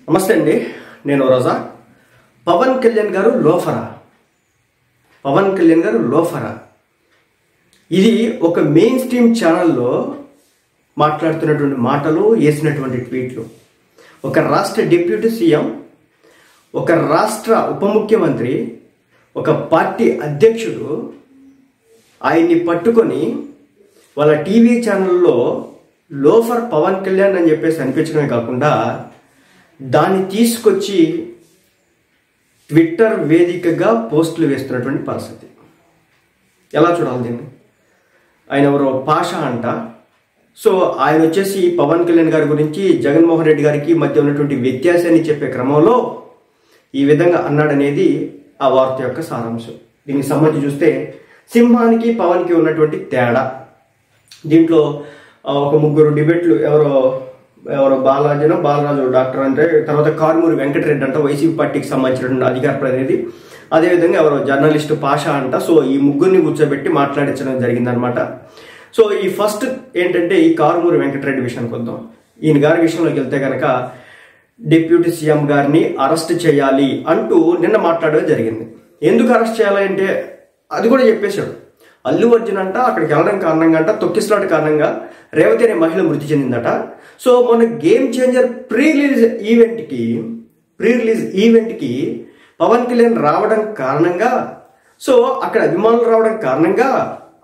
నమస్తే అండి, నేను రోజా. పవన్ కళ్యాణ్ గారు లోఫరా. ఇది ఒక మెయిన్ స్ట్రీమ్ ఛానల్లో మాట్లాడుతున్నటువంటి మాటలు, వేసినటువంటి ట్వీట్లు. ఒక రాష్ట్ర డిప్యూటీ సీఎం, ఒక రాష్ట్ర ఉప ముఖ్యమంత్రి, ఒక పార్టీ అధ్యక్షుడు ఆయన్ని పట్టుకొని వాళ్ళ టీవీ ఛానల్లో లోఫర్ పవన్ కళ్యాణ్ అని చెప్పేసి అనిపించడమే కాకుండా దాన్ని తీసుకొచ్చి ట్విట్టర్ వేదికగా పోస్టులు వేస్తున్నటువంటి పరిస్థితి. ఎలా చూడాలి దీన్ని? ఆయన ఎవరో పాషా అంట. సో ఆయన వచ్చేసి పవన్ కళ్యాణ్ గారి గురించి జగన్మోహన్ రెడ్డి గారికి మధ్య ఉన్నటువంటి వ్యత్యాసాన్ని చెప్పే క్రమంలో ఈ విధంగా అన్నాడనేది ఆ వార్త యొక్క సారాంశం. దీనికి సంబంధించి చూస్తే సింహానికి పవన్కి ఉన్నటువంటి తేడా. దీంట్లో ఒక ముగ్గురు డిబేట్లు, ఎవరో బాలరాజు డాక్టర్ అంటే, తర్వాత కారుమూరి వెంకటరెడ్డి అంట, వైసీపీ పార్టీకి సంబంధించినటువంటి అధికార ప్రతినిధి, అదేవిధంగా ఎవరో జర్నలిస్టు పాషా అంట. సో ఈ ముగ్గురిని కూర్చోబెట్టి మాట్లాడించడం జరిగిందనమాట. సో ఈ ఫస్ట్ ఏంటంటే ఈ కారుమూరి వెంకటరెడ్డి విషయానికి వద్దాం. ఈయన గారి విషయంలోకి వెళ్తే కనుక డిప్యూటీ సీఎం గారిని అరెస్ట్ చేయాలి అంటూ నిన్న మాట్లాడడం జరిగింది. ఎందుకు అరెస్ట్ చేయాలి అంటే అది కూడా చెప్పేశాడు. అల్లు అర్జున్ అంట అక్కడికి వెళ్ళడం కారణంగా అంట, తొక్కిసలాట కారణంగా రేవతి అనే మహిళ మృతి చెందిందట. సో మన గేమ్ చేంజర్ ప్రీ రిలీజ్ ఈవెంట్కి పవన్ కళ్యాణ్ రావడం కారణంగా, సో అక్కడ అభిమానులు రావడం కారణంగా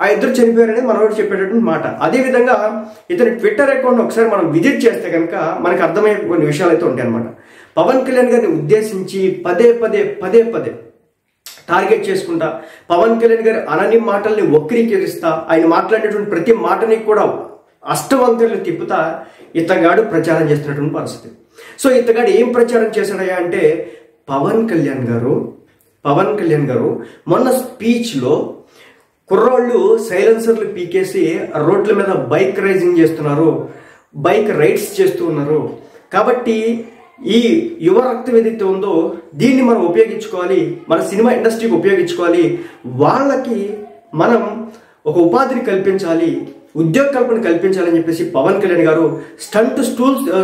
ఆ ఇద్దరు చనిపోయారనేది మనోడు చెప్పేటటువంటి మాట. అదేవిధంగా ఇతని ట్విట్టర్ అకౌంట్ ఒకసారి మనం విజిట్ చేస్తే కనుక మనకు అర్థమయ్యే కొన్ని విషయాలు అయితే ఉంటాయి అనమాట. పవన్ కళ్యాణ్ గారిని ఉద్దేశించి పదే పదే టార్గెట్ చేసుకుంటా, పవన్ కళ్యాణ్ గారి అనని మాటల్ని వక్రీకరిస్తా, ఆయన మాట్లాడేటువంటి ప్రతి మాటని కూడా అష్టవంకర్లు తిప్పుతా ఇతగాడు ప్రచారం చేస్తున్నటువంటి పరిస్థితి. సో ఇతగాడు ఏం ప్రచారం చేశాడయ్యా అంటే, పవన్ కళ్యాణ్ గారు మొన్న స్పీచ్లో కుర్రాళ్ళు సైలెన్సర్లు పీకేసి రోడ్ల మీద బైక్ రైడ్స్ చేస్తూ ఉన్నారు. కాబట్టి ఈ యువ రక్తం ఏదైతే ఉందో దీన్ని మనం ఉపయోగించుకోవాలి, మన సినిమా ఇండస్ట్రీకి ఉపయోగించుకోవాలి, వాళ్ళకి మనం ఒక ఉపాధిని కల్పించాలి, ఉద్యోగ కల్పన కల్పించాలని చెప్పేసి పవన్ కళ్యాణ్ గారు స్టంట్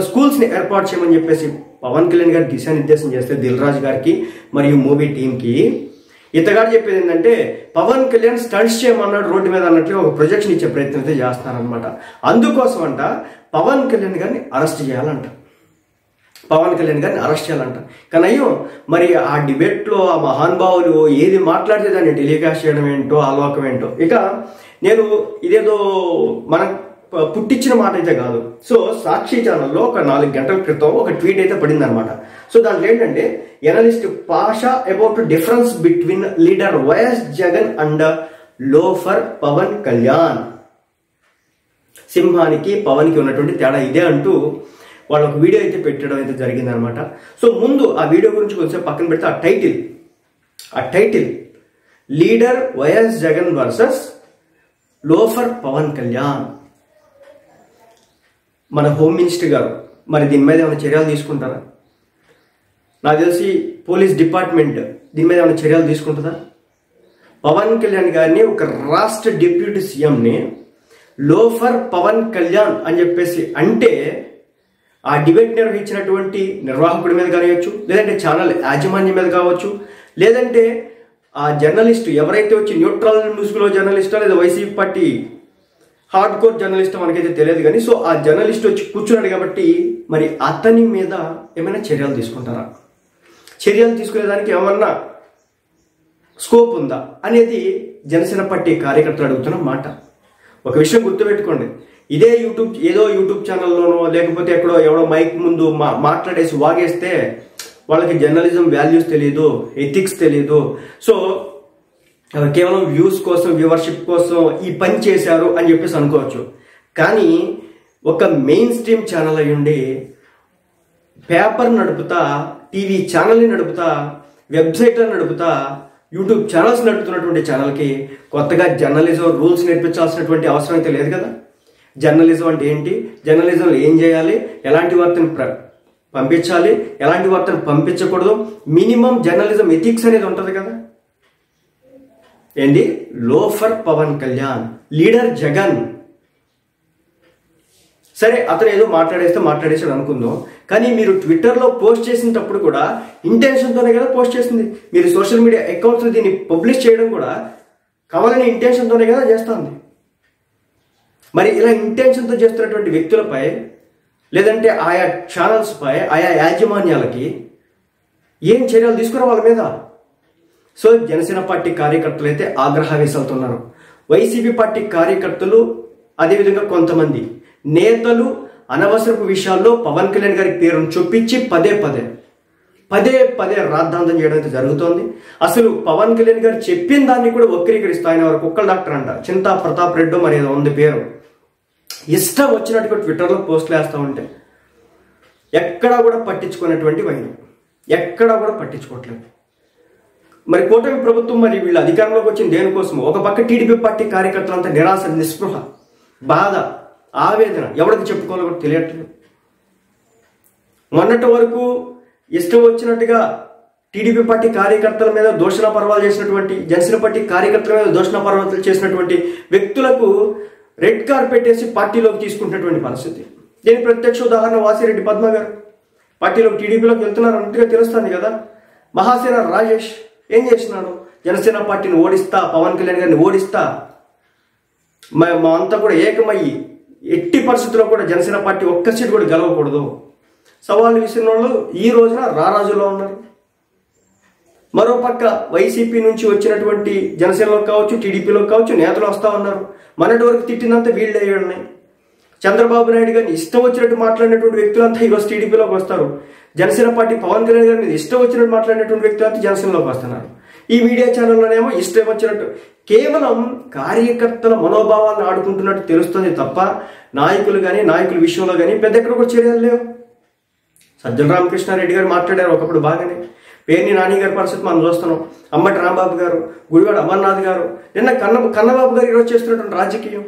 స్కూల్స్ని ఏర్పాటు చేయమని చెప్పేసి పవన్ కళ్యాణ్ గారు దిశానిర్దేశం చేస్తే దిల్ రాజు గారికి మరియు మూవీ టీంకి, ఇతగాడు చెప్పేది ఏంటంటే పవన్ కళ్యాణ్ స్టంట్స్ చేయమన్నాడు రోడ్డు మీద అన్నట్లు ఒక ప్రొజెక్షన్ ఇచ్చే ప్రయత్నం అయితే చేస్తారనమాట. అందుకోసం అంట పవన్ కళ్యాణ్ గారిని అరెస్ట్ చేయాలంట. కానీ అయ్యో మరి ఆ డిబేట్లో ఆ మహానుభావులు ఏది మాట్లాడితే దాన్ని టెలికాస్ట్ చేయడం ఏంటో, ఆలోకం ఏంటో. ఇక నేను ఇదేదో మనం పుట్టించిన మాట అయితే కాదు. సో సాక్షి ఛానల్లో ఒక 4 గంటల క్రితం ఒక ట్వీట్ అయితే పడింది అనమాట. సో దాంట్లో ఏంటంటే, analyst Pasha about difference between leader YS Jagan and loafer Pawan Kalyan. సింహానికి పవన్కి ఉన్నటువంటి తేడా ఇదే అంటూ వాళ్ళు ఒక వీడియో అయితే పెట్టడం అయితే జరిగిందనమాట. సో ముందు ఆ వీడియో గురించి కొంచెం పక్కన పెడితే ఆ title leader YS Jagan versus loafer Pawan Kalyan. మన హోమ్ మినిస్టర్ గారు మరి దీని మీద ఏమైనా చర్యలు తీసుకుంటారా? నాకు తెలిసి పోలీస్ డిపార్ట్మెంట్ దీని మీద ఏమైనా చర్యలు తీసుకుంటుందా? పవన్ కళ్యాణ్ గారిని, ఒక రాష్ట్ర డిప్యూటీ సీఎంని లోఫర్ పవన్ కళ్యాణ్ అని చెప్పేసి అంటే ఆ డిబేట్ నిర్వహించినటువంటి నిర్వాహకుడి మీద కానివచ్చు, లేదంటే ఛానల్ యాజమాన్యం మీద కావచ్చు, లేదంటే ఆ జర్నలిస్టు ఎవరైతే వచ్చి న్యూట్రల్ న్యూస్లో జర్నలిస్టా లేదా YCP party hard core journalist మనకైతే తెలియదు కానీ, సో ఆ జర్నలిస్ట్ వచ్చి కూర్చున్నాడు కాబట్టి మరి అతని మీద ఏమైనా చర్యలు తీసుకుంటారా? చర్యలు తీసుకునేదానికి ఏమన్నా స్కోప్ ఉందా అనేది జనసేన పార్టీ కార్యకర్తలు అడుగుతున్న మాట. ఒక విషయం గుర్తుపెట్టుకోండి, ఇదే యూట్యూబ్ ఛానల్లోనో లేకపోతే ఎవడో మైక్ ముందు మాట్లాడేసి వాగేస్తే వాళ్ళకి జర్నలిజం వాల్యూస్ తెలియదు, ఎథిక్స్ తెలియదు. సో కేవలం వ్యూస్ కోసం, వ్యూవర్షిప్ కోసం ఈ పని చేశారు అని చెప్పేసి అనుకోవచ్చు. కానీ ఒక మెయిన్ స్ట్రీమ్ ఛానల్ అయ్యుండి పేపర్ నడుపుతా, టీవీ ఛానల్ని నడుపుతా, వెబ్సైట్లను నడుపుతా, యూట్యూబ్ ఛానల్స్ నడుపుతున్నటువంటి ఛానల్కి కొత్తగా జర్నలిజం రూల్స్ నేర్పించాల్సినటువంటి అవసరం అయితే లేదు కదా. జర్నలిజం అంటే ఏంటి, జర్నలిజంలో ఏం చేయాలి, ఎలాంటి వార్తను పంపించాలి, ఎలాంటి వార్తను పంపించకూడదు, మినిమం జర్నలిజం ఎథిక్స్ అనేది ఉంటుంది కదా. ఏంటి లోఫర్ పవన్ కళ్యాణ్, లీడర్ జగన్ సరే, అతను ఏదో మాట్లాడేసాడు అనుకుందాం. కానీ మీరు ట్విట్టర్లో పోస్ట్ చేసినప్పుడు కూడా ఇంటెన్షన్తోనే కదా పోస్ట్ చేసింది. మీరు సోషల్ మీడియా అకౌంట్స్ దీన్ని పబ్లిష్ చేయడం కూడా కావాలని ఇంటెన్షన్తోనే కదా చేస్తుంది. మరి ఇలా ఇంటెన్షన్తో చేస్తున్నటువంటి వ్యక్తులపై, లేదంటే ఆయా ఛానల్స్పై, ఆయా యాజమాన్యాలకి ఏం చర్యలు తీసుకురా వాళ్ళ మీద? సో జనసేన పార్టీ కార్యకర్తలు అయితే ఆగ్రహావేశాలుతున్నారు. వైసీపీ పార్టీ కార్యకర్తలు, అదేవిధంగా కొంతమంది నేతలు అనవసరపు విషయాల్లో పవన్ కళ్యాణ్ గారి పేరును చొప్పించి పదే పదే రాద్ధాంతం చేయడం అయితే జరుగుతోంది. అసలు పవన్ కళ్యాణ్ గారు చెప్పిన దాన్ని కూడా వక్రీకరిస్తూ, ఆయన వారు కుక్కల డాక్టర్ అంట, చింతా ప్రతాప్ రెడ్డి మరి ఏదో ఉంది పేరు, ఇష్టం వచ్చినట్టుగా ట్విట్టర్లో పోస్టులు వేస్తూ ఉంటే ఎక్కడా కూడా పట్టించుకునేటువంటి వైనం, ఎక్కడా కూడా పట్టించుకోవట్లేదు. మరి కూటమి ప్రభుత్వం మరి వీళ్ళు అధికారంలోకి వచ్చింది దేనికోసం? ఒక పక్క టీడీపీ పార్టీ కార్యకర్తలంతా నిరాశ, నిస్పృహ, బాధ, ఆవేదన, ఎవరికి చెప్పుకోవాలో కూడా తెలియట్లేదు. మొన్నటి వరకు ఇష్టం వచ్చినట్టుగా టీడీపీ పార్టీ కార్యకర్తల మీద దూషణ పర్వాలు చేసినటువంటి, జనసేన పార్టీ కార్యకర్తల మీద దూషణ పర్వాలు చేసినటువంటి వ్యక్తులకు రెడ్ కార్పెట్ వేసి పార్టీలోకి తీసుకుంటున్నటువంటి పరిస్థితి. దీని ప్రత్యక్ష ఉదాహరణ వాసిరెడ్డి పద్మ గారు పార్టీలోకి, టీడీపీలోకి వెళ్తున్నారు అన్నట్టుగా తెలుస్తుంది కదా. మహాసేన రాజేష్ ఏం చేసినాడు? జనసేన పార్టీని ఓడిస్తా, పవన్ కళ్యాణ్ గారిని ఓడిస్తా, మా అంతా కూడా ఏకమయ్యి ఎట్టి పరిస్థితుల్లో కూడా జనసేన పార్టీ ఒక్క సీట్ కూడా గెలవకూడదు సవాళ్ళు విసిరిన వాళ్ళు ఈ రోజున రారాజుల్లో ఉన్నారు. మరోపక్క వైసీపీ నుంచి వచ్చినటువంటి జనసేనలో కావచ్చు, టీడీపీలో కావచ్చు నేతలు వస్తూ ఉన్నారు. మొన్నటి వరకు తిట్టినంత వీళ్ళే ఉన్నాయి. చంద్రబాబు నాయుడు గారిని ఇష్టం వచ్చినట్టు మాట్లాడినటువంటి వ్యక్తులంతా ఈరోజు టీడీపీలోకి వస్తారు. జనసేన పార్టీ పవన్ కళ్యాణ్ గారి మీద ఇష్టం వచ్చినట్టు మాట్లాడినటువంటి వ్యక్తులంతా జనసేనలోకి వస్తున్నారు. ఈ మీడియా ఛానల్లోనేమో ఇష్టం వచ్చినట్టు కేవలం కార్యకర్తల మనోభావాలను ఆడుకుంటున్నట్టు తెలుస్తుంది తప్ప నాయకులు కానీ, నాయకుల విషయంలో కానీ పెద్ద ఎక్కడ కూడా చర్యలు లేవు. సజ్జల రామకృష్ణారెడ్డి గారు మాట్లాడారు ఒకప్పుడు బాగానే. పేర్ని నాని గారి పరిస్థితి మనం చూస్తున్నాం. అంబటి రాంబాబు గారు, గుడివాడ అమర్నాథ్ గారు, నిన్న కన్నబాబు గారు ఈరోజు చేస్తున్నటువంటి రాజకీయం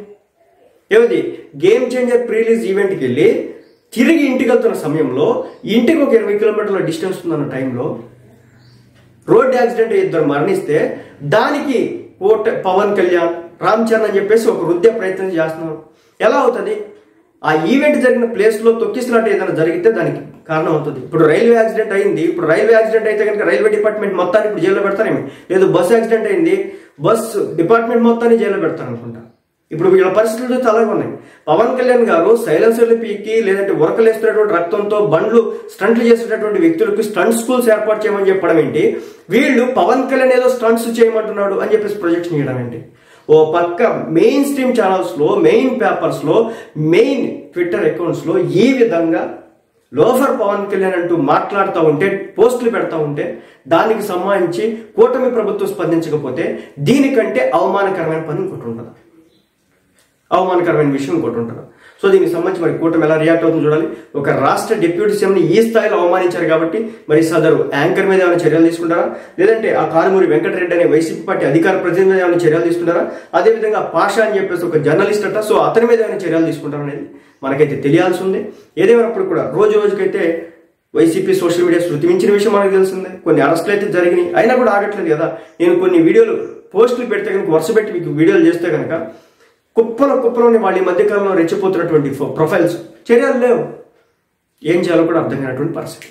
ఏమిటి? గేమ్ చేంజర్ ప్రీ రిలీజ్ ఈవెంట్కి వెళ్ళి తిరిగి ఇంటికి వెళ్తున్న సమయంలో, ఇంటికి ఒక 20 కిలోమీటర్ల డిస్టెన్స్ ఉందన్న టైంలో రోడ్ యాక్సిడెంట్ ఇద్దరు మరణిస్తే దానికి పవన్ కళ్యాణ్, రామ్ చరణ్ అని చెప్పేసి ఒక వృద్ధ ప్రయత్నం చేస్తున్నారు. ఎలా అవుతుంది? ఆ ఈవెంట్ జరిగిన ప్లేస్లో తొక్కిసినట్టు ఏదైనా జరిగితే దానికి కారణం అవుతుంది. ఇప్పుడు రైల్వే యాక్సిడెంట్ అయింది. ఇప్పుడు రైల్వే యాక్సిడెంట్ అయితే కనుక రైల్వే డిపార్ట్మెంట్ మొత్తాన్ని ఇప్పుడు జైల్లో పెడతారేమి? లేదు, బస్సు యాక్సిడెంట్ అయింది, బస్సు డిపార్ట్మెంట్ మొత్తాన్ని జైల్లో పెడతారు అనుకుంటా. ఇప్పుడు వీళ్ళ పరిస్థితులు చూస్తే అలాగే ఉన్నాయి. పవన్ కళ్యాణ్ గారు సైలెన్సర్లు పీకి, లేదంటే ఉరకలేస్తున్నటువంటి రక్తంతో బండ్లు స్టంట్లు చేసేటటువంటి వ్యక్తులకు స్టంట్ స్కూల్స్ ఏర్పాటు చేయమని చెప్పడం ఏంటి? వీళ్ళు పవన్ కళ్యాణ్ ఏదో స్టంట్స్ చేయమంటున్నాడు అని చెప్పేసి ప్రొజెక్షన్ చేయడం ఏంటి? ఓ పక్క మెయిన్ స్ట్రీమ్ ఛానల్స్లో, మెయిన్ పేపర్స్లో, మెయిన్ ట్విట్టర్ అకౌంట్స్లో ఈ విధంగా లోఫర్ పవన్ కళ్యాణ్ అంటూ మాట్లాడుతూ ఉంటే, పోస్టులు పెడతా ఉంటే, దానికి సంబంధించి కూటమి ప్రభుత్వం స్పందించకపోతే దీనికంటే అవమానకరమైన పని ఇంకోటి ఉంటుంది, అవమానకరమైన విషయం ఇంకోటి ఉంటుంది. సో దీనికి సంబంధించి మరి కూటమి ఎలా రియాక్ట్ అవుతుందో చూడాలి. ఒక రాష్ట్ర డిప్యూటీ సీఎంని ఈ స్థాయిలో అవమానించారు కాబట్టి మరి సదరు యాంకర్ మీద ఏమైనా చర్యలు తీసుకుంటారా? లేదంటే ఆ కారుమూరి వెంకటరెడ్డి అనే వైసీపీ పార్టీ అధికార ప్రతినిధి మీద ఏమైనా చర్యలు తీసుకుంటారా? అదేవిధంగా పాషా అని చెప్పేసి ఒక జర్నలిస్ట్ అట్ట, సో అతని మీద ఏమైనా చర్యలు తీసుకుంటారా అనేది మనకైతే తెలియాల్సి ఉంది. ఏదేమైనప్పుడు కూడా రోజు రోజుకైతే వైసీపీ సోషల్ మీడియా శృతి మించిన విషయం మనకు తెలిసిందే. కొన్ని అరెస్టులు అయితే జరిగినాయి, అయినా కూడా ఆగట్లేదు కదా. నేను కొన్ని వీడియోలు పోస్టులు పెడితే కనుక, వరుస పెట్టి మీకు వీడియోలు చేస్తే కనుక కుప్పలోని వాళ్ళ ఈ మధ్యకాలంలో రెచ్చిపోతున్నటువంటి ప్రొఫైల్స్ చర్యలు లేవు. ఏం చేయాలో కూడా అర్థం కానటువంటి పరిస్థితి.